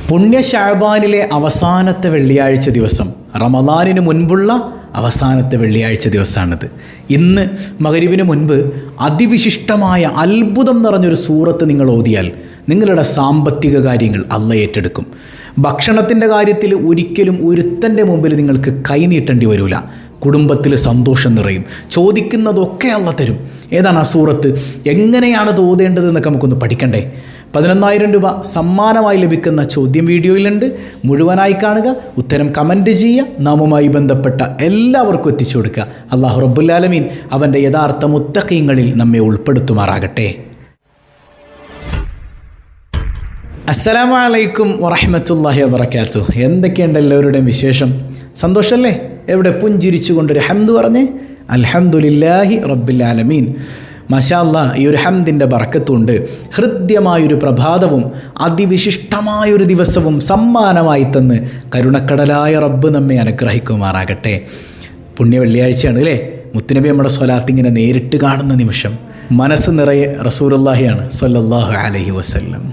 പുണ്യ ശഅബാനിലെ അവസാനത്തെ വെള്ളിയാഴ്ച ദിവസം, റമദാനിന് മുൻപുള്ള അവസാനത്തെ വെള്ളിയാഴ്ച ദിവസമാണിത്. ഇന്ന് മഗ്‌രിബിന് മുൻപ് അതിവിശിഷ്ടമായ അത്ഭുതം നിറഞ്ഞൊരു സൂറത്ത് നിങ്ങൾ ഓതിയാൽ നിങ്ങളുടെ സാമ്പത്തിക കാര്യങ്ങൾ അല്ലാഹ് ഏറ്റെടുക്കും. ഭക്ഷണത്തിൻ്റെ കാര്യത്തിൽ ഒരിക്കലും ഒരുത്തൻ്റെ മുമ്പിൽ നിങ്ങൾക്ക് കൈനീട്ടേണ്ടി വരില്ല. കുടുംബത്തിൽ സന്തോഷം നിറയും. ചോദിക്കുന്നതൊക്കെ അല്ലാഹ് തരും. ഏതാണ് ആ സൂറത്ത്? എങ്ങനെയാണ് അത് ഓതേണ്ടതെന്നൊക്കെ നമുക്കൊന്ന് പഠിക്കണ്ടേ? 11,000 രൂപ സമ്മാനമായി ലഭിക്കുന്ന ചോദ്യം വീഡിയോയിലുണ്ട്. മുഴുവനായി കാണുക, ഉത്തരം കമൻറ്റ് ചെയ്യുക, നാമുമായി ബന്ധപ്പെട്ട എല്ലാവർക്കും എത്തിച്ചു കൊടുക്കുക. അല്ലാഹു റബ്ബുൽ ആലമീൻ അവൻ്റെ യഥാർത്ഥ മുത്തഖീങ്ങളിൽ നമ്മെ ഉൾപ്പെടുത്തുമാറാകട്ടെ. അസ്സലാമു അലൈക്കും വറഹ്മത്തുള്ളാഹി വബറകാതുഹു. എന്തൊക്കെയുണ്ട് എല്ലാവരുടെയും വിശേഷം? സന്തോഷമല്ലേ? എവിടെ പുഞ്ചിരിച്ചു കൊണ്ടൊരു ഹംദ് പറഞ്ഞേ. അൽഹംദുലില്ലാഹി റബ്ബിൽ ആലമീൻ. മാഷാ അല്ലാഹ്, ഈ ഒരു ഹംദിൻ്റെ ബറക്കത്തുണ്ട്. ഹൃദ്യമായൊരു പ്രഭാതവും അതിവിശിഷ്ടമായൊരു ദിവസവും സമ്മാനമായി തന്ന് കരുണക്കടലായ റബ്ബ് നമ്മെ അനുഗ്രഹിക്കുമാറാകട്ടെ. പുണ്യ വെള്ളിയാഴ്ചയാണ് അല്ലേ? മുത്തുനബി നമ്മുടെ സ്വലാത്ത് ഇങ്ങനെ നേരിട്ട് കാണുന്ന നിമിഷം മനസ്സ് നിറയെ റസൂലുള്ളാഹിയാണ് സ്വല്ലല്ലാഹു അലൈഹി വസല്ലം.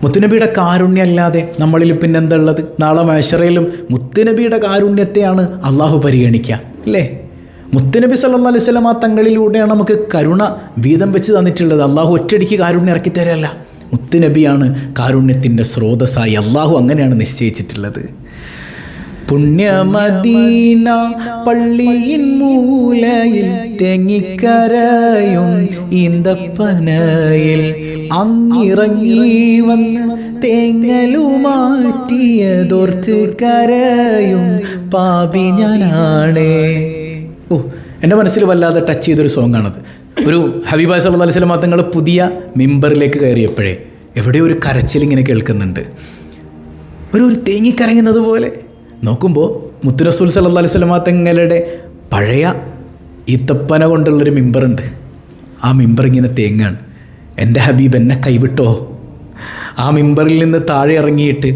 മുത്തുനബിയുടെ കാരുണ്യമല്ലാതെ നമ്മളിൽ പിന്നെന്താ ഉള്ളത്? നാളെ മഹ്ശറയിലും മുത്തുനബിയുടെ കാരുണ്യത്തെയാണ് അള്ളാഹു പരിഗണിക്കുക അല്ലേ? മുത്തുനബി സല്ലല്ലാഹു അലൈഹി വസല്ലം ആ തങ്ങളിലൂടെയാണ് നമുക്ക് കരുണ വീതം വെച്ച് തന്നിട്ടുള്ളത്. അള്ളാഹു ഒറ്റയടിക്ക് കാരുണ്യം ഇറക്കി തരല്ല. മുത്തുനബിയാണ് കാരുണ്യത്തിൻ്റെ സ്രോതസ്സായി അള്ളാഹു അങ്ങനെയാണ് നിശ്ചയിച്ചിട്ടുള്ളത്. പുണ്യമദീന പള്ളിയിൻ മൂലയിൽ തെങ്ങിക്കരയും ഈന്തപ്പനയിൽ അങ്ങിറങ്ങി വന്ന് തേങ്ങലുമാറ്റിയതോർത്ത് കരയും പാപി ഞാനാണേ. ഓ, എൻ്റെ മനസ്സിൽ വല്ലാതെ ടച്ച് ചെയ്തൊരു സോങ്ങാണത്. ഒരു ഹബീബായ് സല്ലല്ലാഹു അലൈഹി വസല്ലം തങ്ങൾ പുതിയ മിമ്പറിലേക്ക് കയറിയപ്പോഴേ എവിടെയോ ഒരു കരച്ചിലിങ്ങനെ കേൾക്കുന്നുണ്ട്. ഒരു തേങ്ങിക്കരങ്ങുന്നത് പോലെ. നോക്കുമ്പോൾ മുത്തു റസൂൽ സല്ലല്ലാഹു അലൈഹി വസല്ലം തങ്ങളുടെ പഴയ ഈത്തപ്പന കൊണ്ടുള്ളൊരു മിമ്പറുണ്ട്. ആ മിമ്പർ ഇങ്ങനെ തേങ്ങാണ്. എൻ്റെ ഹബീബ് എന്നെ കൈവിട്ടോ? ആ മിമ്പറിൽ നിന്ന് താഴെ ഇറങ്ങിയിട്ട്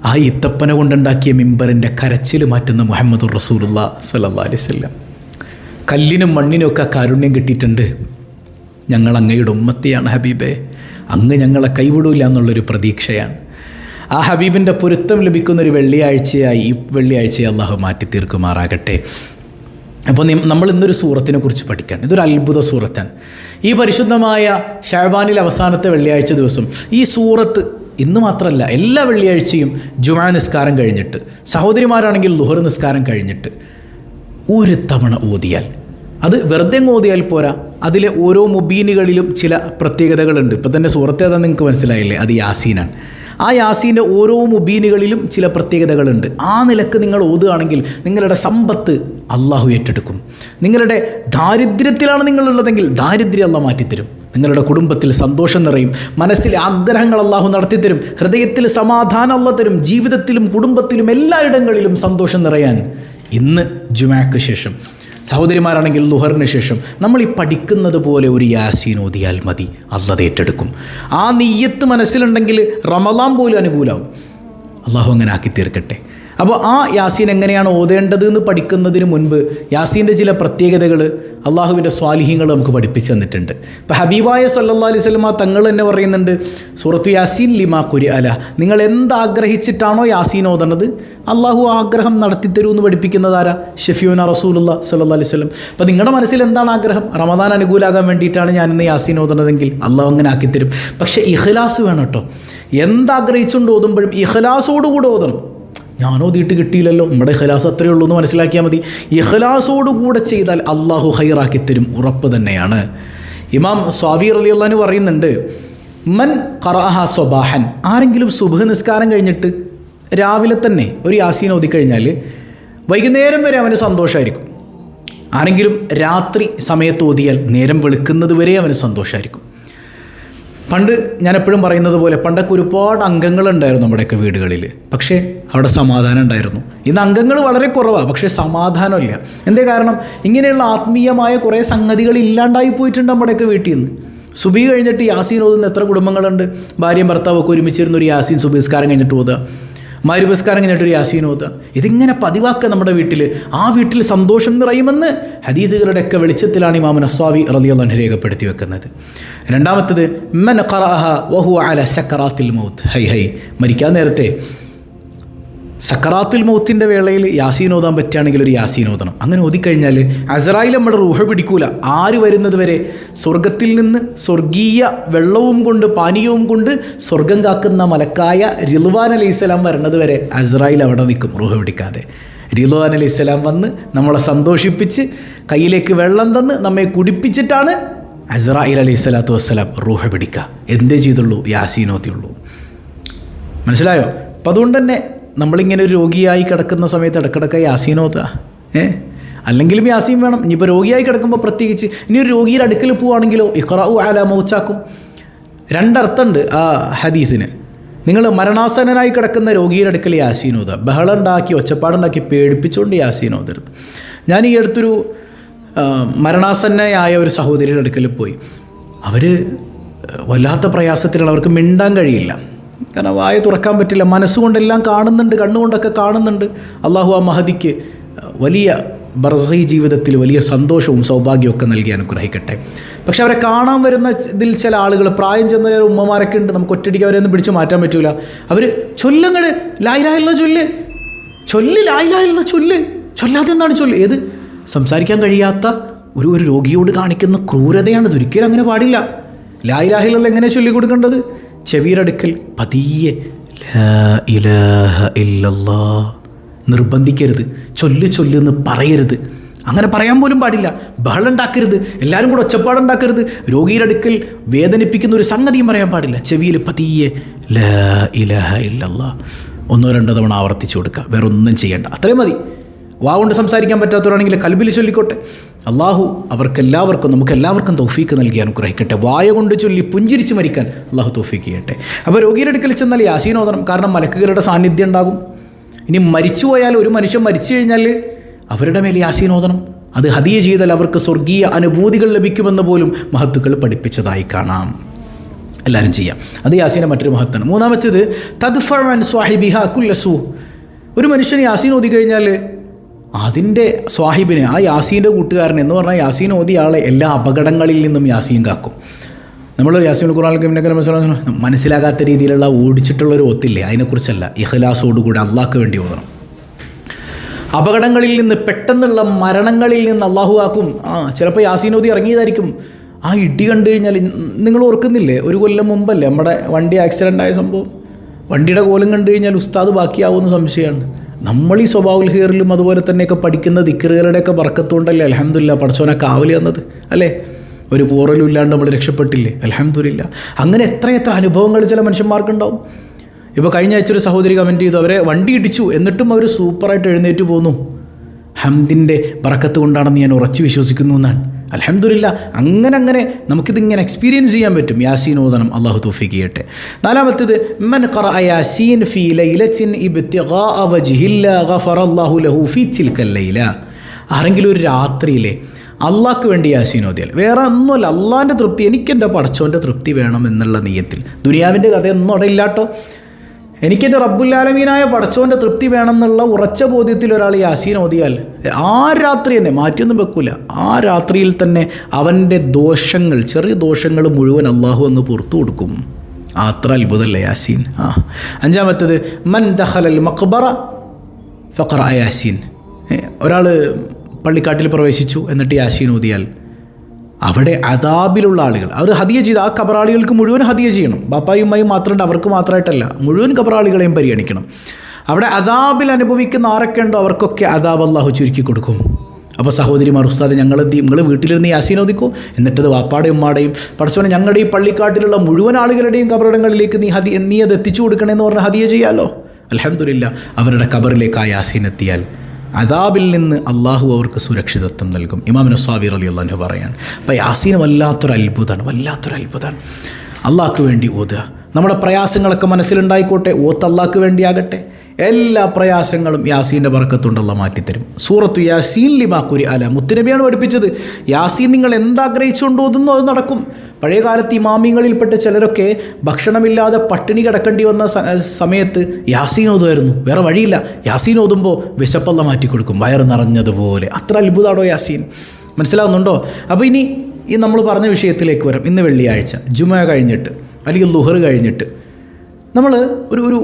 ആ ഈത്തപ്പന കൊണ്ടുണ്ടാക്കിയ മിമ്പറിൻ്റെ കരച്ചിൽ മാറ്റുന്ന മുഹമ്മദുർ റസൂലുള്ളാഹി സ്വല്ലല്ലാഹു അലൈഹി വസല്ലം. കല്ലിനും മണ്ണിനും ഒക്കെ കാരുണ്യം കിട്ടിയിട്ടുണ്ട്. ഞങ്ങൾ അങ്ങയുടെ ഉമ്മത്തിയാണ് ഹബീബേ, അങ്ങ് ഞങ്ങളെ കൈവിടൂല എന്നുള്ളൊരു പ്രതീക്ഷയാണ്. ആ ഹബീബിൻ്റെ പൊരുത്തം ലഭിക്കുന്നൊരു വെള്ളിയാഴ്ചയായി ഈ വെള്ളിയാഴ്ചയെ അള്ളാഹു മാറ്റി തീർക്കുമാറാകട്ടെ. അപ്പോൾ നമ്മൾ ഇന്നൊരു സൂറത്തിനെ കുറിച്ച് പഠിക്കാൻ. ഇതൊരു അത്ഭുത സൂറത്താണ്. ഈ പരിശുദ്ധമായ ശഅബാനിലെ അവസാനത്തെ വെള്ളിയാഴ്ച ദിവസം ഈ സൂറത്ത് ഇന്ന് മാത്രമല്ല എല്ലാ വെള്ളിയാഴ്ചയും ജുമുഅ നിസ്കാരം കഴിഞ്ഞിട്ട്, സഹോദരിമാരാണെങ്കിൽ ളുഹർ നിസ്കാരം കഴിഞ്ഞിട്ട് ഒരു തവണ ഓതിയാൽ, അത് വെറുതെ ഓതിയാൽ പോരാ, അതിലെ ഓരോ മുബീനുകളിലും ചില പ്രത്യേകതകളുണ്ട്. ഇപ്പം തന്നെ സൂറത്ത് ഏതാ നിങ്ങൾക്ക് മനസ്സിലായില്ലേ? അത് യാസീനാണ്. ആ യാസീൻ്റെ ഓരോ മുബീനുകളിലും ചില പ്രത്യേകതകളുണ്ട്. ആ നിലക്ക് നിങ്ങൾ ഓതുകയാണെങ്കിൽ നിങ്ങളുടെ സമ്പത്ത് അള്ളാഹു ഏറ്റെടുക്കും. നിങ്ങളുടെ ദാരിദ്ര്യത്തിലാണ് നിങ്ങളുള്ളതെങ്കിൽ ദാരിദ്ര്യം അള്ളാഹു മാറ്റിത്തരും. നിങ്ങളുടെ കുടുംബത്തിൽ സന്തോഷം നിറയും. മനസ്സിലെ ആഗ്രഹങ്ങൾ അള്ളാഹു നടത്തിത്തരും. ഹൃദയത്തിൽ സമാധാനം അള്ളാഹു തരും. ജീവിതത്തിലും കുടുംബത്തിലും എല്ലായിടങ്ങളിലും സന്തോഷം നിറയാൻ ഇന്ന് ജുമുഅക്ക് ശേഷം, സഹോദരിമാരാണെങ്കിൽ ളുഹറിന് ശേഷം നമ്മൾ ഈ പഠിക്കുന്നത് പോലെ ഒരു യാസീൻ ഓതിയാൽ മതി. അല്ലാഹു ഏറ്റെടുക്കും. ആ നിയ്യത്ത് മനസ്സിലുണ്ടെങ്കിൽ റമളാൻ പോലും അനുകൂലമാവും. അള്ളാഹു അങ്ങനെ ആക്കി തീർക്കട്ടെ. അപ്പോൾ ആ യാസീൻ എങ്ങനെയാണ് ഓതേണ്ടത് എന്ന് പഠിക്കുന്നതിന് മുൻപ് യാസീൻ്റെ ചില പ്രത്യേകതകൾ അള്ളാഹുവിൻ്റെ സ്വാലിഹ്യങ്ങൾ നമുക്ക് പഠിപ്പിച്ചു തന്നിട്ടുണ്ട്. ഇപ്പോൾ ഹബീബായ സല്ലല്ലാഹു അലൈഹി വസല്ലം തങ്ങൾ തന്നെ പറയുന്നുണ്ട്, സൂറത്തു യാസീൻ ലിമാ ഖുരിഅല, നിങ്ങൾ എന്താഗ്രഹിച്ചിട്ടാണോ യാസീൻ ഓതണത് അള്ളാഹു ആഗ്രഹം നടത്തിത്തരൂ എന്ന് പഠിപ്പിക്കുന്നതാരാ? ഷഫീഉന റസൂലുള്ളാഹി സ്വല്ലല്ലാഹു അലൈഹി വസല്ലം. അപ്പോൾ നിങ്ങളുടെ മനസ്സിൽ എന്താണ് ആഗ്രഹം? റമദാൻ അനുകൂലമാകാൻ വേണ്ടിയിട്ടാണ് ഞാനിന്ന് യാസീൻ ഓതണതെങ്കിൽ അള്ളാഹു അങ്ങനെ ആക്കിത്തരും. പക്ഷേ ഇഖ്ലാസ് വേണം കേട്ടോ. എന്താഗ്രഹിച്ചുകൊണ്ട് ഓതുമ്പോഴും ഇഖ്ലാസോടുകൂടെ ഓതണം. ഞാനോതിയിട്ട് കിട്ടിയില്ലല്ലോ, നമ്മുടെ ഇഖ്ലാസ് അത്രയേ ഉള്ളൂ എന്ന് മനസ്സിലാക്കിയാൽ മതി. ഇഖ്ലാസോടുകൂടെ ചെയ്താൽ അള്ളാഹു ഖൈറാക്കി തരും, ഉറപ്പ് തന്നെയാണ്. ഇമാം സ്വാവി റളിയല്ലാഹു അൻഹു പറയുന്നുണ്ട്, മൻ ഖറഅഹ സ്വബാഹൻ, ആരെങ്കിലും സുബ്ഹ് നിസ്കാരം കഴിഞ്ഞിട്ട് രാവിലെ തന്നെ ഒരു യാസീൻ ഓതിക്കഴിഞ്ഞാൽ വൈകുന്നേരം വരെ അവന് സന്തോഷമായിരിക്കും. ആരെങ്കിലും രാത്രി സമയത്ത് ഓതിയാൽ നേരം വെളുക്കുന്നത് വരെ അവന് സന്തോഷമായിരിക്കും. പണ്ട് ഞാൻ എപ്പോഴും പറയുന്നത് പോലെ പണ്ടൊക്കെ ഒരുപാട് അംഗങ്ങളുണ്ടായിരുന്നു നമ്മുടെയൊക്കെ വീടുകളിൽ, പക്ഷേ അവിടെ സമാധാനം ഉണ്ടായിരുന്നു. ഇന്ന് അംഗങ്ങൾ വളരെ കുറവാണ്, പക്ഷേ സമാധാനമില്ല. എന്തേ കാരണം? ഇങ്ങനെയുള്ള ആത്മീയമായ കുറേ സംഗതികൾ ഇല്ലാണ്ടായി പോയിട്ടുണ്ട് നമ്മുടെയൊക്കെ വീട്ടിൽ നിന്ന്. സുബഹി കഴിഞ്ഞിട്ട് യാസീൻ ഓതുന്ന എത്ര കുടുംബങ്ങളുണ്ട്? ഭാര്യയും ഭർത്താവൊക്കെ ഒരുമിച്ചിരുന്നൊരു യാസീൻ സുബഹി നിസ്കാരം കഴിഞ്ഞിട്ട് ഓതുക. മഗ്‌രിബ് കഴിഞ്ഞിട്ടൊരു യാസീൻ ഓതുക. ഇതിങ്ങനെ പതിവാക്കുക നമ്മുടെ വീട്ടിൽ. ആ വീട്ടിൽ സന്തോഷം നിറയുമെന്ന് ഹദീസുകളുടെയൊക്കെ വെളിച്ചത്തിലാണ് ഇമാം നസ്വാവി റളിയല്ലാഹു അൻഹു രേഖപ്പെടുത്തി വെക്കുന്നത്. രണ്ടാമത്തത് മൻ ഖറഅഹ വഹുവ അല സക്കറാത്തിൽ മൗത്ത്. ഹൈ മരിക്കാൻ നേരത്തെ സക്കറാത്തുൽ മൗത്തിൻ്റെ വേളയിൽ യാസീൻ ഓതാൻ പറ്റുകയാണെങ്കിൽ ഒരു യാസീൻ ഓതണം. അങ്ങനെ ഓതിക്കഴിഞ്ഞാൽ അസ്രായിൽ നമ്മുടെ റൂഹ് പിടിക്കൂല. ആര് വരുന്നത് വരെ സ്വർഗത്തിൽ നിന്ന് സ്വർഗീയ വെള്ളവും കൊണ്ട് പാനീയവും കൊണ്ട് സ്വർഗം കാക്കുന്ന മലക്കായ റിദ്വാൻ അലൈഹിസ്സലാം വരുന്നത് വരെ അസ്രായിൽ അവിടെ നിൽക്കും റൂഹ് പിടിക്കാതെ. റിദ്വാൻ അലൈഹിസ്സലാം വന്ന് നമ്മളെ സന്തോഷിപ്പിച്ച് കയ്യിലേക്ക് വെള്ളം തന്ന് നമ്മെ കുടിപ്പിച്ചിട്ടാണ് അസ്രായിൽ അലൈഹിസ്സലാത്തു വസ്സലാം റൂഹ് പിടിക്കുക. എന്തേ ചെയ്തുള്ളൂ? യാസീൻ ഓതിയുള്ളൂ. മനസ്സിലായോ? അപ്പം അതുകൊണ്ട് തന്നെ നമ്മളിങ്ങനെ ഒരു രോഗിയായി കിടക്കുന്ന സമയത്ത് ഇടക്കിടക്ക് യാസീൻ ഓതുക. അല്ലെങ്കിലും യാസീൻ വേണം. ഇനിയിപ്പോൾ രോഗിയായി കിടക്കുമ്പോൾ പ്രത്യേകിച്ച്. ഇനി ഒരു രോഗിയുടെ അടുക്കൽ പോവുകയാണെങ്കിലോ ഇഖ്റഉ അലാ മൗതാക്കും. രണ്ടർത്ഥമുണ്ട് ആ ഹദീസിന്. നിങ്ങൾ മരണാസന്നനായി കിടക്കുന്ന രോഗിയുടെ അടുക്കൽ യാസീൻ ഓതുക. ബഹളം ഉണ്ടാക്കി ഒച്ചപ്പാടുണ്ടാക്കി പേടിപ്പിച്ചുകൊണ്ട് യാസീൻ ഓതരുത്. ഞാൻ ഈ അടുത്തൊരു മരണാസന്നയായ ഒരു സഹോദരിയുടെ അടുക്കൽ പോയി. അവർ വല്ലാത്ത പ്രയാസത്തിലുള്ള, അവർക്ക് മിണ്ടാൻ കഴിയില്ല. കാരണം വായ തുറക്കാൻ പറ്റില്ല. മനസ്സുകൊണ്ടെല്ലാം കാണുന്നുണ്ട്, കണ്ണുകൊണ്ടൊക്കെ കാണുന്നുണ്ട്. അള്ളാഹു ആ മഹദിക്ക് വലിയ ബർസഖി ജീവിതത്തിൽ വലിയ സന്തോഷവും സൗഭാഗ്യമൊക്കെ നൽകി അനുഗ്രഹിക്കട്ടെ. പക്ഷെ അവരെ കാണാൻ വരുന്ന ഇതിൽ ചില ആളുകൾ, പ്രായം ചെന്ന ചില ഉമ്മമാരൊക്കെ ഉണ്ട്. നമുക്ക് ഒറ്റയടിക്ക് അവരെയൊന്നും പിടിച്ച് മാറ്റാൻ പറ്റില്ല. അവർ ചൊല്ലങ്ങട് ലാ ഇലാഹ ഇല്ലല്ലാഹ് ചൊല്ല് ലാ ഇലാഹ ഇല്ലല്ലാഹ് ചൊല്ലാതെ എന്താണ് ചൊല്ല്? ഏത് സംസാരിക്കാൻ കഴിയാത്ത ഒരു രോഗിയോട് കാണിക്കുന്ന ക്രൂരതയാണ്. ഒരിക്കലും അങ്ങനെ പാടില്ല. ലാ ഇലാഹ ഇല്ലല്ലാഹ് എങ്ങനെ ചൊല്ലിക്കൊടുക്കേണ്ടത്? ചെവിയുടെ അടുക്കൽ പതിയെ ലാ ഇലാഹ ഇല്ലല്ലാഹ്. നിർബന്ധിക്കരുത്. ചൊല്ല് പറയരുത്. അങ്ങനെ പറയാൻ പോലും പാടില്ല. ബഹളം ഉണ്ടാക്കരുത്. എല്ലാവരും കൂടെ ഒച്ചപ്പാടുണ്ടാക്കരുത്. രോഗിയുടെ അടുക്കൽ വേദനിപ്പിക്കുന്ന ഒരു സംഗതിയും പറയാൻ പാടില്ല. ചെവിയിൽ പതിയെ ലാ ഇലാഹ ഇല്ലല്ലാഹ് 1-2 തവണ ആവർത്തിച്ചു കൊടുക്കുക. വേറെ ഒന്നും ചെയ്യേണ്ട. അത്രയും മതി. വാവുകൊണ്ട് സംസാരിക്കാൻ പറ്റാത്തവരാണെങ്കിൽ കൽബിൽ ചൊല്ലിക്കോട്ടെ. അള്ളാഹു അവർക്കെല്ലാവർക്കും നമുക്കെല്ലാവർക്കും തൗഫീക്ക് നൽകി അനുഗ്രഹിക്കട്ടെ. വായ കൊണ്ട് ചൊല്ലി പുഞ്ചിരിച്ച് മരിക്കാൻ അള്ളാഹു തൗഫീക്ക് ചെയ്യട്ടെ. അപ്പോൾ രോഗിയുടെ അടുക്കൽ ചെന്നാൽ യാസീൻ ഓതണം. കാരണം മലക്കുകളുടെ സാന്നിധ്യം ഉണ്ടാകും. ഇനി മരിച്ചുപോയാൽ, ഒരു മനുഷ്യൻ മരിച്ചു കഴിഞ്ഞാൽ അവരുടെ മേൽ യാസീൻ ഓതണം. അത് ഹദിയ ചെയ്താൽ അവർക്ക് സ്വർഗീയ അനുഭൂതികൾ ലഭിക്കുമെന്ന് പോലും മഹത്തുക്കൾ പഠിപ്പിച്ചതായി കാണാം. എല്ലാവരും ചെയ്യാം. അത് യാസീൻ്റെ മറ്റൊരു മഹത്താണ്. മൂന്നാമത്തേത് തദ്ഫഉ അൻ സ്വാഹിബിഹാ കുല്ല സൂ. ഒരു മനുഷ്യൻ യാസീൻ ഓതി കഴിഞ്ഞാൽ അതിൻ്റെ സ്വാഹിബിനെ, ആ യാസീൻ്റെ കൂട്ടുകാരൻ എന്ന് പറഞ്ഞാൽ യാസീൻ ഓതിയ ആളെ എല്ലാ അപകടങ്ങളിൽ നിന്നും യാസീൻ കാക്കും. നമ്മളൊരു യാസീൻ ഖുർആൻ മനസ്സിലാകാത്ത രീതിയിലുള്ള ഓടിച്ചിട്ടുള്ളൊരു ഓത്തില്ലേ, അതിനെക്കുറിച്ചല്ല. ഇഖ്ലാസോടുകൂടി അള്ളാഹ്ക്ക് വേണ്ടി ഓതണം. അപകടങ്ങളിൽ നിന്ന്, പെട്ടെന്നുള്ള മരണങ്ങളിൽ നിന്ന് അള്ളാഹു ആക്കും. ചിലപ്പോൾ യാസീൻ ഓതി ഇറങ്ങിയതായിരിക്കും. ആ ഇടി കണ്ടു കഴിഞ്ഞാൽ, നിങ്ങൾ ഓർക്കുന്നില്ലേ, 1 കൊല്ലം മുമ്പല്ലേ നമ്മുടെ വണ്ടി ആക്സിഡൻ്റ് ആയ സംഭവം. വണ്ടിയുടെ കോലം കണ്ടു കഴിഞ്ഞാൽ ഉസ്താദ് ബാക്കിയാവുമെന്ന് സംശയമാണ്. നമ്മൾ ഈ സ്വഭാവുൽ ഖൈറിലും അതുപോലെ തന്നെയൊക്കെ പഠിക്കുന്ന ദിക്റുകളുടെയൊക്കെ ബർക്കത്തുകൊണ്ടല്ലേ അൽഹംദുലില്ലാ പടച്ചോനെ കാവൽ തന്നത് അല്ലേ? ഒരു പോറലും ഇല്ലാണ്ട് നമ്മൾ രക്ഷപ്പെട്ടില്ലേ? അൽഹംദുലില്ലാ. അങ്ങനെ എത്രയെത്ര അനുഭവങ്ങൾ ചില മനുഷ്യന്മാർക്കുണ്ടാവും. ഇപ്പോൾ കഴിഞ്ഞ ആഴ്ച ഒരു സഹോദരി കമൻറ്റ് ചെയ്തു, അവരെ വണ്ടി ഇടിച്ചു എന്നിട്ടും അവർ സൂപ്പറായിട്ട് എഴുന്നേറ്റ് പോന്നു. ഹംദിൻ്റെ ബർക്കത്ത് കൊണ്ടാണെന്ന് ഞാൻ ഉറച്ചു വിശ്വസിക്കുന്നു എന്നാണ്. അൽഹംദുലില്ലാ. അങ്ങനെ നമുക്കിതിങ്ങനെ എക്സ്പീരിയൻസ് ചെയ്യാൻ പറ്റും. യാസീൻ ഓതണം. അള്ളാഹു തൗഫീഖ് ചെയ്യട്ടെ. നാലാമത്തേത് മൻ ഖറഅ യാസീൻ ഫീ ലൈലത്തിൻ ഇബ്തിഗാഅ വജ്ഹില്ലാ ഗഫറല്ലാഹു ലഹു ഫീ തിൽക്കൽ ലൈല. ആരെങ്കിലും ഒരു രാത്രിയിലെ അള്ളാഹ്ക്ക് വേണ്ടി യാസീൻ ഓതിയാൽ, വേറെ ഒന്നുമല്ല, അള്ളാഹിൻ്റെ തൃപ്തി, എനിക്കെൻ്റെ പടച്ചോൻ്റെ തൃപ്തി വേണം എന്നുള്ള നിയ്യത്തിൽ, ദുനിയാവിൻ്റെ കഥയൊന്നും അവിടെ ഇല്ലാട്ടോ, എനിക്കെൻ്റെ റബ്ബുൽ ആലമീനായ പടച്ചോൻ്റെ തൃപ്തി വേണമെന്നുള്ള ഉറച്ച ബോധ്യത്തിൽ ഒരാൾ യാസീൻ ഓതിയാൽ ആ രാത്രി തന്നെ മാറ്റിയൊന്നും വെക്കൂല. ആ രാത്രിയിൽ തന്നെ അവൻ്റെ ദോഷങ്ങൾ, ചെറിയ ദോഷങ്ങൾ മുഴുവൻ അള്ളാഹു അങ്ങ് പുറത്തു കൊടുക്കും. അത്ര അത്ഭുതമല്ലേ യാസീൻ. അഞ്ചാമത്തേത് മൻ ദഖലൽ മഖ്ബറ ഫഖറഅ യാസീൻ. ഒരാൾ പള്ളിക്കാട്ടിൽ പ്രവേശിച്ചു എന്നിട്ട് യാസീൻ ഓതിയാൽ അവിടെ അദാബിലുള്ള ആളുകൾ, അവർ ഹദിയ ചെയ്ത്, ആ കബറാളികൾക്ക് മുഴുവൻ ഹദിയ ചെയ്യണം. ബാപ്പായും ഉമ്മയും മാത്രമുണ്ട്, അവർക്ക് മാത്രമായിട്ടല്ല, മുഴുവൻ കബറാളികളെയും പരിഗണിക്കണം. അവിടെ അദാബിൽ അനുഭവിക്കുന്ന ആരൊക്കെ ഉണ്ടോ അവർക്കൊക്കെ അദാബ് അള്ളാഹു ചുരുക്കി കൊടുക്കും. അപ്പോൾ സഹോദരിമാർ, ഉസ്താദ് നിങ്ങൾ എന്ത് ചെയ്യും? നിങ്ങൾ വീട്ടിലിരുന്ന് യാസീൻ ഓതിക്കോ, എന്നിട്ടത് വാപ്പാടെയും ഉമ്മാടെയും പടച്ചോനെ ഞങ്ങളുടെ ഈ പള്ളിക്കാട്ടിലുള്ള മുഴുവൻ ആളുകളുടെയും കബറിടങ്ങളിലേക്ക് നീ അത് എത്തിച്ചു കൊടുക്കണമെന്ന് പറഞ്ഞ് ഹദിയ ചെയ്യാമല്ലോ. അൽഹംദുലില്ലാ. അവരുടെ കബറിലേക്ക് ആ യാസീൻ എത്തിയാൽ അദാബിൽ നിന്ന് അള്ളാഹു അവർക്ക് സുരക്ഷിതത്വം നൽകും. ഇമാം നസ്വാവി റളിയല്ലാഹു അൻഹു പറയാണ്. അപ്പോൾ യാസീൻ വല്ലാത്തൊരു അത്ഭുതമാണ്. അള്ളാഹ്ക്ക് വേണ്ടി ഓതുക. നമ്മുടെ പ്രയാസങ്ങളൊക്കെ മനസ്സിലുണ്ടായിക്കോട്ടെ, ഓത്ത് അള്ളാഹ്ക്ക് വേണ്ടിയാകട്ടെ. എല്ലാ പ്രയാസങ്ങളും യാസീൻ്റെ ബർക്കത്തുകൊണ്ട് അള്ളാഹ് മാറ്റിത്തരും. സൂറത്തു യാസീൻ ലിമാ ഖുരിഅ. മുത്തുനബിയാണ് പഠിപ്പിച്ചത്. യാസീൻ നിങ്ങൾ എന്താഗ്രഹിച്ചുകൊണ്ട് ഓതുന്നോ അത് നടക്കും. പഴയ കാലത്ത് ഇമാമിങ്ങളിൽപ്പെട്ട ചിലരൊക്കെ ഭക്ഷണമില്ലാതെ പട്ടിണി കിടക്കേണ്ടി വന്ന സമയത്ത് യാസീൻ ഓതുമായിരുന്നു. വേറെ വഴിയില്ല. യാസീൻ ഓതുമ്പോൾ വിശപ്പല്ല മാറ്റിക്കൊടുക്കും, വയറ് നിറഞ്ഞതുപോലെ. അത്ര അത്ഭുതമാണോ യാസീൻ? മനസ്സിലാവുന്നുണ്ടോ? അപ്പോൾ ഇനി ഈ നമ്മൾ പറഞ്ഞ വിഷയത്തിലേക്ക് വരാം. ഇന്ന് വെള്ളിയാഴ്ച ജുമ കഴിഞ്ഞിട്ട് അല്ലെങ്കിൽ ളുഹർ കഴിഞ്ഞിട്ട് നമ്മൾ ഒരു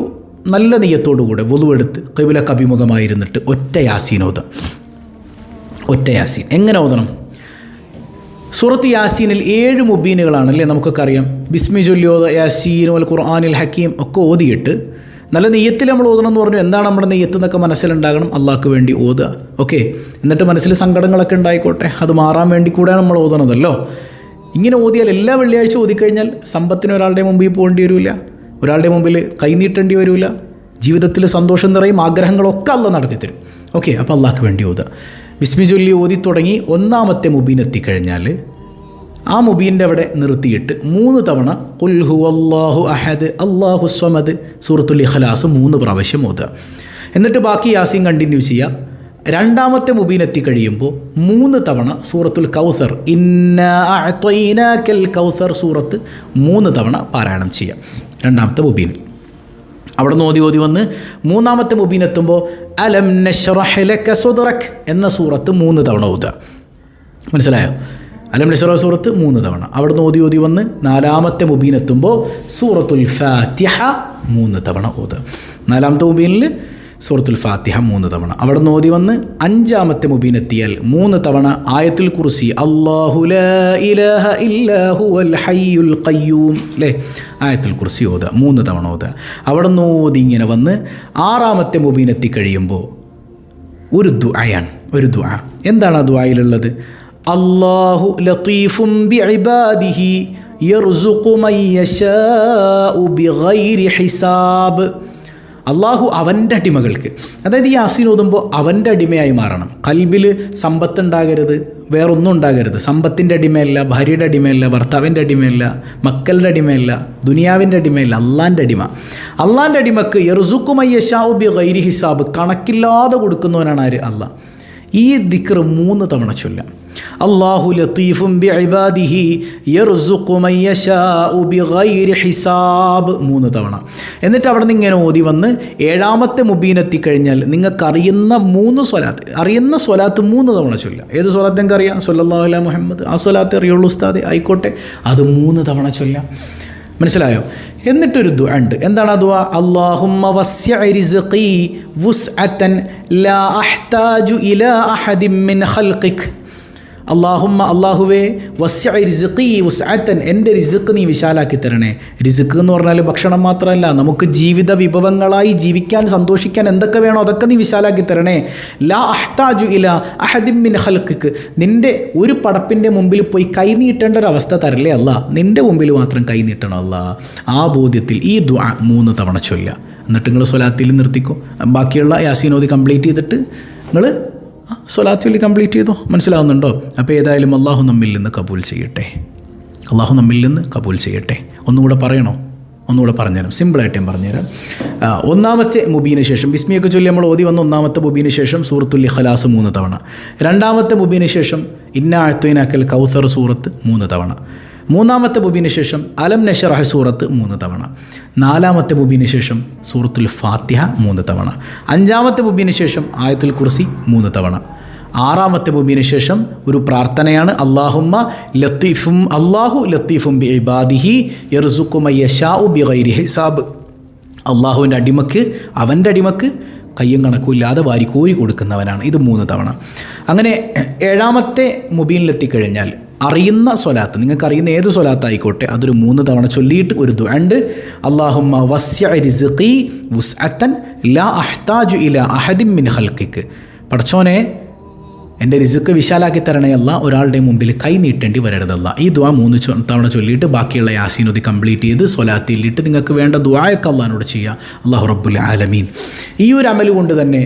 നല്ല നിയ്യത്തോടുകൂടെ വുളുവെടുത്ത് ഖിബ്ലക്ക് അഭിമുഖമായിരുന്നിട്ട് ഒറ്റ യാസീൻ ഓതാം. ഒറ്റ യാസീൻ എങ്ങനെ ഓതണം? സൂറത്ത് യാസീനിൽ 7 മുബീനുകളാണല്ലേ, നമുക്കൊക്കെ അറിയാം. ബിസ്മി ചൊല്ലി ഓത, യാസീൻ വൽ ഖുർആനിൽ ഹക്കീം ഒക്കെ ഓതിയിട്ട് നല്ല നെയ്യത്തിൽ നമ്മൾ ഓതണം എന്ന് പറഞ്ഞു. എന്താണ് നമ്മുടെ നെയ്യത്ത് എന്നൊക്കെ മനസ്സിലുണ്ടാകണം. അള്ളാഹ്ക്ക് വേണ്ടി ഓതുക. ഓക്കെ, എന്നിട്ട് മനസ്സിൽ സങ്കടങ്ങളൊക്കെ ഉണ്ടായിക്കോട്ടെ, അത് മാറാൻ വേണ്ടി കൂടെ നമ്മൾ ഓതണതല്ലോ. ഇങ്ങനെ ഓതിയാൽ എല്ലാ വെള്ളിയാഴ്ച ഓതിക്കഴിഞ്ഞാൽ സമ്പത്തിന് ഒരാളുടെ മുമ്പിൽ പോകേണ്ടി വരില്ല, ഒരാളുടെ മുമ്പിൽ കൈനീട്ടേണ്ടി വരില്ല. ജീവിതത്തിൽ സന്തോഷം നിറയും, ആഗ്രഹങ്ങളൊക്കെ അള്ളാഹ് നടത്തി തരും. ഓക്കെ, അപ്പോൾ അള്ളാഹ്ക്ക് വേണ്ടി ഓതുക. ബിസ്മി ചൊല്ലി ഓതി തുടങ്ങി 1ാമത്തെ മുബീൻ എത്തിക്കഴിഞ്ഞാൽ ആ മുബീൻ്റെ അവിടെ നിർത്തിയിട്ട് 3 തവണ ഖുൽ ഹുവല്ലാഹു അഹദ് അല്ലാഹു സ്വമദ് സൂറത്തുൽ ഇഖ്ലാസ് 3 പ്രാവശ്യം ഓതുക. എന്നിട്ട് ബാക്കി യാസീൻ കണ്ടിന്യൂ ചെയ്യുക. 2ാമത്തെ മുബീൻ എത്തിക്കഴിയുമ്പോൾ 3 തവണ സൂറത്തുൽ കൗസർ ഇന്നാ അഅ്തൈനാകൽ കൗസർ സൂറത്ത് 3 തവണ പാരായണം ചെയ്യുക 2ാമത്തെ മുബീൻ. അവിടെ നിന്ന് ഓതി വന്ന് 3ാമത്തെ മുബീൻ എത്തുമ്പോൾ അലം നശ്റഹ് ലക സദ്റക് എന്ന സൂറത്ത് 3 തവണ ഓതുക. മനസ്സിലായോ? അലം നശ്റഹ് സൂറത്ത് 3 തവണ. അവിടെ നിന്ന് ഓതി വന്ന് 4ാമത്തെ മുബീൻ എത്തുമ്പോൾ സൂറത്തുൽ ഫാത്തിഹ 3 തവണ ഓതുക. 4ാമത്തെ മുബീനിൽ സൂറത്തുൽ ഫാത്തിഹ 3 തവണ. അവിടെ നിന്ന് ഓതി വന്ന് 5ാമത്തെ മുബീൻ എത്തിയാൽ 3 തവണ ആയത്തുൽ കുർസി അല്ലാഹു ലാ ഇലാഹ ഇല്ലാ ഹുവൽ ഹയ്യുൽ ഖയ്യൂം അല്ലേ, ആയത്തുൽ കുർസി ഓതുക 3 തവണ ഓതുക. അവിടെ നിന്ന് ഓതി ഇങ്ങനെ വന്ന് 6ാമത്തെ മുബീൻ എത്തിക്കഴിയുമ്പോൾ ഒരു ദുആയാണ്. ഒരു ദുആ. എന്താണ് ആ ദുആയിലുള്ളത്? അല്ലാഹു ലത്തീഫും ബിഇബാദിഹി യർസുഖു മൻ യശാഉ ബിഗൈരി ഹിസാബ്. അള്ളാഹു അവൻ്റെ അടിമകൾക്ക്, അതായത് ഈ യാസീൻ ഓതുമ്പോൾ അവൻ്റെ അടിമയായി മാറണം. കൽബിൽ സമ്പത്തുണ്ടാകരുത്, വേറൊന്നും ഉണ്ടാകരുത്. സമ്പത്തിൻ്റെ അടിമയല്ല, ഭാര്യയുടെ അടിമയല്ല, ഭർത്താവിൻ്റെ അടിമയല്ല, മക്കളുടെ അടിമയല്ല, ദുനിയാവിൻ്റെ അടിമയല്ല, അള്ളാൻ്റെ അടിമ. അള്ളാൻ്റെ അടിമക്ക് യർസുഖു മൻ യശാഉ ബിഗൈരി ഹിസാബ്, കണക്കില്ലാതെ കൊടുക്കുന്നവനാണ് ആര്? അള്ളാഹ്. ഈ ദിക്ർ 3 തവണ ചൊല്ലാം. അല്ലാഹു ലത്തീഫും ബിഇബാദിഹി യർസുഖു മൻ യശാഉ ബിഗൈരി ഹിസാബ് 3 തവണ. എന്നിട്ട് അവിടെ നിന്ന് ഇങ്ങനെ ഓതി വന്ന് 7ാമത്തെ മുബീൻ എത്തിക്കഴിഞ്ഞാൽ നിങ്ങൾക്ക് അറിയുന്ന 3 സ്വലാത്ത്, അറിയുന്ന സ്വലാത്ത് 3 തവണ ചൊല്ലാം. ഏത് സ്വലാത്ത് നിങ്ങൾക്ക് അറിയാം? സ്വല്ലല്ലാഹു അലാ മുഹമ്മദ്, ആ സ്വലാത്ത് അറിയുള്ളൂ ഉസ്താദെ, ആയിക്കോട്ടെ, അത് 3 തവണ ചൊല്ലാം. മനസ്സിലായോ? എന്നിട്ടൊരു ദുആ ഉണ്ട്. എന്താണ് ആ ദുആ? അല്ലാഹുമ്മ വസ്സിഅ റിസ്ഖി വുസ്അതൻ ലാ അഹ്താജു ഇലാ അഹദിൻ മിൻ ഖൽഖിക്. അല്ലാഹുമ്മ, അല്ലാഹുവേ, വസ്സിഅ റിസ്ഖി വുസ്അതൻ, എൻ്റെ റിസ്ഖ് നീ വിശാലാക്കി തരണേ. റിസ്ഖ് എന്ന് പറഞ്ഞാൽ ഭക്ഷണം മാത്രമല്ല, നമുക്ക് ജീവിത വിഭവങ്ങളായി ജീവിക്കാൻ, സന്തോഷിക്കാൻ എന്തൊക്കെ വേണോ അതൊക്കെ നീ വിശാലാക്കി തരണേ. ലാ അഹ്താജു ഇലാ അഹദിൻ മിൻ ഖൽഖിക്, നിൻ്റെ ഒരു പടപ്പിൻ്റെ മുമ്പിൽ പോയി കൈ നീട്ടേണ്ട ഒരു അവസ്ഥ തരല്ലേ അല്ലാ, നിൻ്റെ മുമ്പിൽ മാത്രം കൈ നീട്ടണം അല്ലാ. ആ ബോധ്യത്തിൽ ഈ ദുആ 3 തവണ ചൊല്ലുക. എന്നിട്ട് നിങ്ങൾ സ്വലാത്തിൽ നിർത്തിക്കോ. ബാക്കിയുള്ള യാസീൻ ഓതി കംപ്ലീറ്റ് ചെയ്തിട്ട് നിങ്ങൾ സ്വലാത്ത് ചൊല്ലി കംപ്ലീറ്റ് ചെയ്തോ. മനസ്സിലാവുന്നുണ്ടോ? അപ്പോൾ ഏതായാലും അള്ളാഹു നമ്മിൽ നിന്ന് കബൂൽ ചെയ്യട്ടെ. അള്ളാഹു നമ്മിൽ നിന്ന് കബൂൽ ചെയ്യട്ടെ. ഒന്നുകൂടെ പറയണോ? ഒന്നുകൂടെ പറഞ്ഞുതരാം, സിമ്പിളായിട്ട് ഞാൻ പറഞ്ഞുതരാം. 1ാമത്തെ മുബീന് ശേഷം ബിസ്മിയൊക്കെ ചൊല്ലി നമ്മൾ ഓതി വന്ന 1ാമത്തെ മുബീന് ശേഷം സൂറത്തുൽ ഇഖ്ലാസ് 3 തവണ. 2ാമത്തെ മുബീന് ശേഷം ഇന്നാ അഅ്തൈനാക്കൽ കൗസർ സൂറത്ത് 3 തവണ. 3ാമത്തെ മുബീന് ശേഷം അലം നശ്റഹ് സൂറത്ത് 3 തവണ. 4ാമത്തെ മുബീന് ശേഷം സൂറത്തുൽ ഫാത്തിഹ 3 തവണ. 5ാമത്തെ മുബീന് ശേഷം ആയത്തുൽ കുർസി 3 തവണ. 6ാമത്തെ മുബീന് ശേഷം ഒരു പ്രാർത്ഥനയാണ് അല്ലാഹുമ്മ ലത്തീഫും അല്ലാഹു ലത്തീഫും ബിഇബാദിഹി യർസുഖു മൻ യശാഉ ബിഗൈരി ഹിസാബ്. അള്ളാഹുവിൻ്റെ അടിമക്ക്, അവൻ്റെ അടിമക്ക് കയ്യും കണക്കുമില്ലാതെ വാരിക്കോരി കൊടുക്കുന്നവനാണ്. ഇത് 3 തവണ. അങ്ങനെ 7ാമത്തെ മുബീനിലെത്തിക്കഴിഞ്ഞാൽ അറിയുന്ന സ്വലാത്ത്, നിങ്ങൾക്ക് അറിയുന്ന ഏത് സ്വലാത്തായിക്കോട്ടെ, അതൊരു 3 തവണ ചൊല്ലിയിട്ട് ഒരു ദുആ ഉണ്ട്. അല്ലാഹുമ്മ വസ്സിഅ റിസ്ഖി വുസ്അതൻ ലാ അഹ്താജു ഇലാ അഹദിൻ മിൻ ഖൽഖിക്. പടച്ചോനെ, എൻ്റെ റിസ്ക് വിശാലാക്കി തരണയല്ല, ഒരാളുടെ മുമ്പിൽ കൈ നീട്ടേണ്ടി വരരുതല്ല. ഈ ദുആ 3 തവണ ചൊല്ലിയിട്ട് ബാക്കിയുള്ള യാസീൻ ഓതി കംപ്ലീറ്റ് ചെയ്ത് സ്വലാത്തിലിട്ട് നിങ്ങൾക്ക് വേണ്ട ദുആയൊക്കെ അള്ളാഹിനോട് ചെയ്യുക. അല്ലാഹു റബ്ബുൽ ആലമീൻ. ഈ ഒരു അമൽ കൊണ്ട് തന്നെ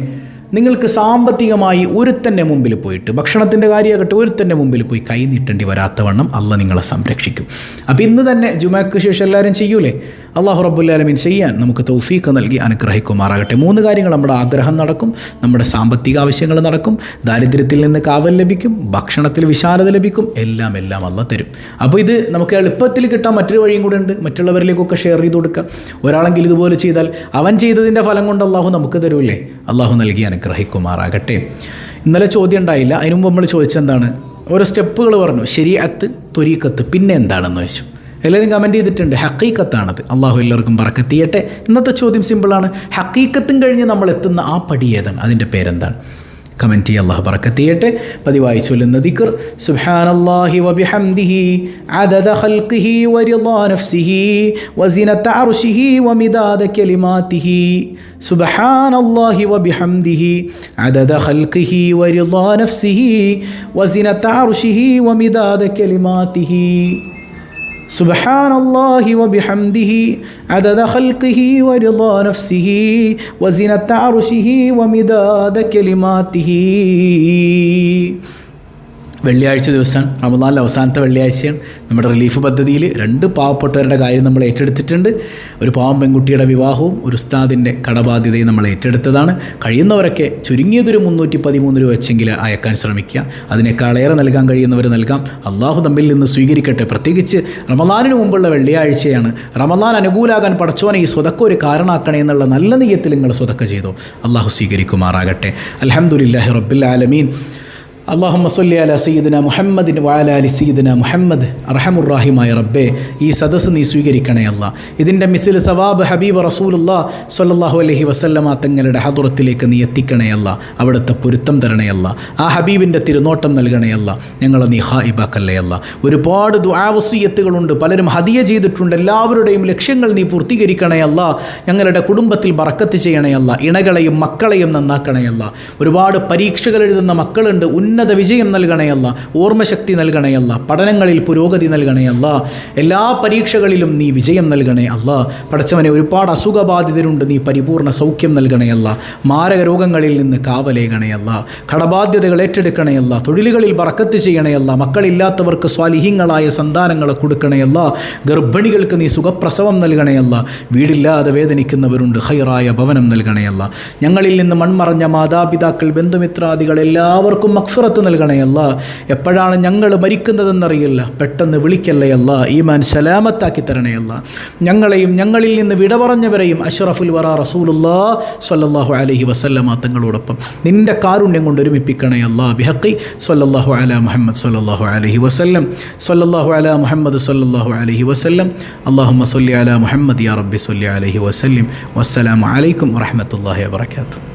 നിങ്ങൾക്ക് സാമ്പത്തികമായി ഒരുത്തൻ്റെ മുമ്പിൽ പോയിട്ട്, ഭക്ഷണത്തിൻ്റെ കാര്യമാകട്ടെ, ഒരുത്തൻ്റെ മുമ്പിൽ പോയി കൈ നീട്ടേണ്ടി വരാത്തവണ്ണം അള്ളാഹ് നിങ്ങളെ സംരക്ഷിക്കും. അപ്പോൾ ഇന്ന് തന്നെ ജുമാക്ക് ശേഷം എല്ലാവരും ചെയ്യൂലേ? അള്ളാഹു റബ്ബുൽ ആലമീൻ ചെയ്യാൻ നമുക്ക് തൗഫീഖ് നൽകി അനുഗ്രഹിക്കുമാറാകട്ടെ. 3 കാര്യങ്ങൾ: നമ്മുടെ ആഗ്രഹം നടക്കും, നമ്മുടെ സാമ്പത്തിക ആവശ്യങ്ങൾ നടക്കും, ദാരിദ്ര്യത്തിൽ നിന്ന് കാവൽ ലഭിക്കും, ഭക്ഷണത്തിൽ വിശാലത ലഭിക്കും, എല്ലാം അള്ളാഹ് തരും. അപ്പോൾ ഇത് നമുക്ക് എളുപ്പത്തിൽ കിട്ടാൻ മറ്റൊരു വഴിയും കൂടെ ഉണ്ട്. മറ്റുള്ളവരിലേക്കൊക്കെ ഷെയർ ചെയ്ത് കൊടുക്കുക. ഒരാളെങ്കിലും ഇതുപോലെ ചെയ്താൽ അവൻ ചെയ്തതിൻ്റെ ഫലം കൊണ്ട് അള്ളാഹു നമുക്ക് തരൂല്ലേ? അള്ളാഹു നൽകി അനുഗ്രഹിക്കുമാറാകട്ടെ. ഇന്നലെ ചോദ്യം ഉണ്ടായില്ല, അതിനു മുമ്പ് നമ്മൾ ചോദിച്ചെന്താണ്? ഓരോ സ്റ്റെപ്പുകൾ പറഞ്ഞു. ശരീഅത്ത്, ത്വരീഖത്ത്, പിന്നെ എന്താണെന്ന് ചോദിച്ചു. എല്ലാവരും കമൻറ്റ് ചെയ്തിട്ടുണ്ട്. ഹഖീഖത്താണത്. അള്ളാഹു എല്ലാവർക്കും ബറക്കത്ത് ചെയ്യട്ടെ. ഇന്നത്തെ ചോദ്യം സിമ്പിളാണ്. ഹഖീഖത്തും കഴിഞ്ഞ് നമ്മൾ എത്തുന്ന ആ പടി ഏതാണ്? അതിൻ്റെ പേരെന്താണ്? കമൻറ്റ് ചെയ്യുക. അള്ളാഹു ബറക്കത്ത് ചെയ്യട്ടെ. പതിവായി ചൊല്ലുന്ന ദിക്ർ: സുബ്ഹാനല്ലാഹി വബിഹംദിഹി അദദ ഖൽഖിഹി വറിളാ നഫ്സിഹി വസിനത അർശിഹി വമിദാദ കലിമാതിഹി. സുബ്ഹാനല്ലാഹി വബിഹംദിഹി അദദ ഖൽഖിഹി വറിളാ നഫ്സിഹി വസിനത അർശിഹി വമിദാദ കലിമാതിഹി. സുബ്ഹാനല്ലാഹി വബിഹംദിഹി അദദ ഖൽഖിഹി വറിളാ നഫ്സിഹി വസിനത അർശിഹി വമിദാദ കലിമാതിഹി. വെള്ളിയാഴ്ച ദിവസം, റമദാനിലെ അവസാനത്തെ വെള്ളിയാഴ്ചയാണ്. നമ്മുടെ റിലീഫ് പദ്ധതിയിൽ 2 പാവപ്പെട്ടവരുടെ കാര്യം നമ്മൾ ഏറ്റെടുത്തിട്ടുണ്ട്. ഒരു പാവം പെൺകുട്ടിയുടെ വിവാഹവും ഒരു ഉസ്താദിൻ്റെ കടബാധ്യതയും നമ്മൾ ഏറ്റെടുത്തതാണ്. കഴിയുന്നവരൊക്കെ ചുരുങ്ങിയതൊരു 313 രൂപ വെച്ചെങ്കിൽ അയക്കാൻ ശ്രമിക്കുക. അതിനേക്കാളേറെ നൽകാൻ കഴിയുന്നവർ നൽകാം. അള്ളാഹു തമ്മിൽ നിന്ന് സ്വീകരിക്കട്ടെ. പ്രത്യേകിച്ച് റമദാനിന് മുമ്പുള്ള വെള്ളിയാഴ്ചയാണ്. റമദാൻ അനുകൂലാകാൻ പടച്ചോനെ ഈ സ്വതക്ക ഒരു കാരണമാക്കണേ എന്നുള്ള നല്ല നിയ്യത്തിൽ നിങ്ങൾ സ്വതക്ക ചെയ്തോ. അള്ളാഹു സ്വീകരിക്കുമാറാകട്ടെ. അൽഹംദുലില്ലാഹി റബ്ബിൽ ആലമീൻ. അല്ലാഹുമ്മ സ്വല്ലി അലാ സയ്യിദിന മുഹമ്മദിൻ വഅലാ അലി സയ്യിദിന മുഹമ്മദ്. അർഹമുർറാഹിമായ റബ്ബേ, ഈ സദസ്സ് നീ സ്വീകരിക്കണേ അല്ലാ. ഇതിൻ്റെ മിസ്ൽ സവാബ് ഹബീബ് റസൂലുള്ളാഹ് സ്വല്ലല്ലാഹു അലൈഹി വസല്ലമ തങ്ങളുടെ ഹദറത്തിലേക്ക് നീ എത്തിക്കണേ അല്ലാ. അവിടുത്തെ പൊരുത്തം തരണേ അല്ലാ. ആ ഹബീബിൻ്റെ തിരുനോട്ടം നൽകണേ അല്ലാ. ഞങ്ങളെ നീ ഹായിബാക്കല്ലേ അല്ലാ. ഒരുപാട് ദുആ വസിയ്യത്തുകളുണ്ട്, പലരും ഹദിയ ചെയ്തിട്ടുണ്ട്. എല്ലാവരുടെയും ലക്ഷ്യങ്ങൾ നീ പൂർത്തീകരിക്കണേ അല്ലാ. ഞങ്ങളുടെ കുടുംബത്തിൽ ബറക്കത്ത് ചെയ്യണേ അല്ലാ. ഇണകളെയും മക്കളെയും നന്നാക്കണേ അല്ലാ. ഒരുപാട് പരീക്ഷകൾ എഴുതുന്ന മക്കളുണ്ട്. ഉന്നത വിജയം നൽകണയല്ല, ഓർമ്മശക്തി നൽകണയല്ല, പഠനങ്ങളിൽ പുരോഗതി നൽകണയല്ല, എല്ലാ പരീക്ഷകളിലും നീ വിജയം നൽകണേ അല്ല. പടച്ചവനെ, ഒരുപാട് അസുഖബാധിതരുണ്ട്, നീ പരിപൂർണ്ണ സൗഖ്യം നൽകണയല്ല. മാരക രോഗങ്ങളിൽ നിന്ന് കാവലേകണയല്ല. കടബാധ്യതകൾ ഏറ്റെടുക്കണയല്ല. തൊഴിലുകളിൽ ബറക്കത്ത് ചെയ്യണയല്ല. മക്കളില്ലാത്തവർക്ക് സ്വാലിഹീങ്ങളായ സന്താനങ്ങളെ കൊടുക്കണയല്ല. ഗർഭിണികൾക്ക് നീ സുഖപ്രസവം നൽകണയല്ല. വീടില്ലാതെ വേദനിക്കുന്നവരുണ്ട്, ഖൈറായ ഭവനം നൽകണയല്ല. ഞങ്ങളിൽ നിന്ന് മൺമറഞ്ഞ മാതാപിതാക്കൾ, ബന്ധുമിത്രാദികൾ എല്ലാവർക്കും മഗ്ഫിറത്ത് നൽകണയല്ല. എപ്പോഴാണ് ഞങ്ങൾ മരിക്കുന്നതെന്നറിയില്ല, പെട്ടെന്ന് വിളിക്കല്ലയല്ല. ഈമാൻ സലാമത്താക്കി തരണയല്ല. ഞങ്ങളെയും ഞങ്ങളിൽ നിന്ന് വിട പറഞ്ഞവരെയും അഷ്റഫുൽ വറ റസൂലുള്ളാഹി സ്വല്ലല്ലാഹു അലൈഹി വസല്ലമ തങ്ങളോടൊപ്പം നിന്റെ കാരുണ്യം കൊണ്ട് ഒരുമിപ്പിക്കണയല്ല. ബിഹഖി സ്വല്ലല്ലാഹു അലാ മുഹമ്മദ് സ്വല്ലല്ലാഹു അലൈഹി വസല്ലം. സ്വല്ലല്ലാഹു അലാ മുഹമ്മദ് സ്വല്ലല്ലാഹു അലൈഹി വസല്ലം. അല്ലാഹുമ്മ സ്വല്ലി അലാ മുഹമ്മദ് യാ റബ്ബി സ്വല്ലി അലൈഹി വസല്ലം. വസ്സലാമു അലൈക്കും വറഹ്മത്തുള്ളാഹി വബറകാതുഹു.